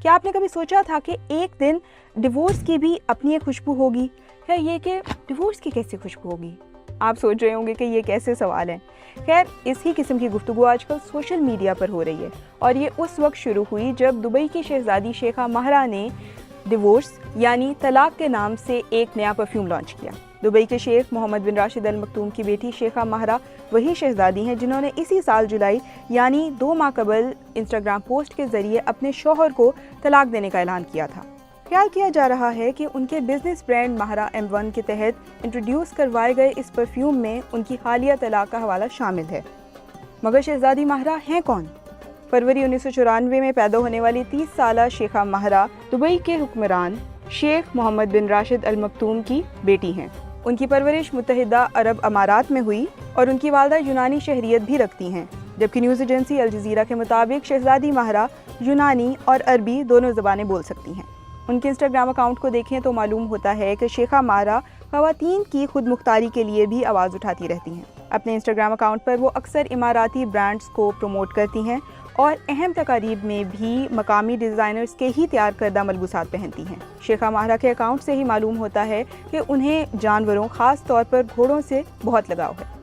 کیا آپ نے کبھی سوچا تھا کہ ایک دن ڈیورس کی بھی اپنی ایک خوشبو ہوگی؟ خیر یہ کہ ڈیورس کی کیسی خوشبو ہوگی؟ آپ سوچ رہے ہوں گے کہ یہ کیسے سوال ہیں۔ خیر اسی قسم کی گفتگو آج کل سوشل میڈیا پر ہو رہی ہے، اور یہ اس وقت شروع ہوئی جب دبئی کی شہزادی شیخہ ماہرہ نے ڈیورس یعنی طلاق کے نام سے ایک نیا پرفیوم لانچ کیا۔ دبئی کے شیخ محمد بن راشد ال مکتوم کی بیٹی شیخہ ماہرہ وہی شہزادی ہیں جنہوں نے اسی سال جولائی یعنی 2 ماہ قبل انسٹاگرام پوسٹ کے ذریعے اپنے شوہر کو طلاق دینے کا اعلان کیا تھا۔ خیال کیا جا رہا ہے کہ ان کے بزنس برانڈ ماہرہ M1 کے تحت انٹروڈیوس کروائے گئے اس پرفیوم میں ان کی حالیہ طلاق کا حوالہ شامل ہے۔ مگر شہزادی ماہرہ ہیں کون؟ فروری 1994 میں پیدا ہونے والی 30 سالہ شیخہ ماہرہ دبئی کے حکمران شیخ محمد بن راشد ال مکتوم کی بیٹی ہیں۔ ان کی پرورش متحدہ عرب امارات میں ہوئی اور ان کی والدہ یونانی شہریت بھی رکھتی ہیں، جبکہ نیوز ایجنسی الجزیرہ کے مطابق شہزادی ماہرہ یونانی اور عربی دونوں زبانیں بول سکتی ہیں۔ ان کے انسٹاگرام اکاؤنٹ کو دیکھیں تو معلوم ہوتا ہے کہ شیخہ ماہرہ خواتین کی خود مختاری کے لیے بھی آواز اٹھاتی رہتی ہیں۔ اپنے انسٹاگرام اکاؤنٹ پر وہ اکثر اماراتی برانڈز کو پروموٹ کرتی ہیں اور اہم تقاریب میں بھی مقامی ڈیزائنرز کے ہی تیار کردہ ملبوسات پہنتی ہیں۔ شیخہ ماہرہ کے اکاؤنٹ سے ہی معلوم ہوتا ہے کہ انہیں جانوروں خاص طور پر گھوڑوں سے بہت لگاؤ ہے۔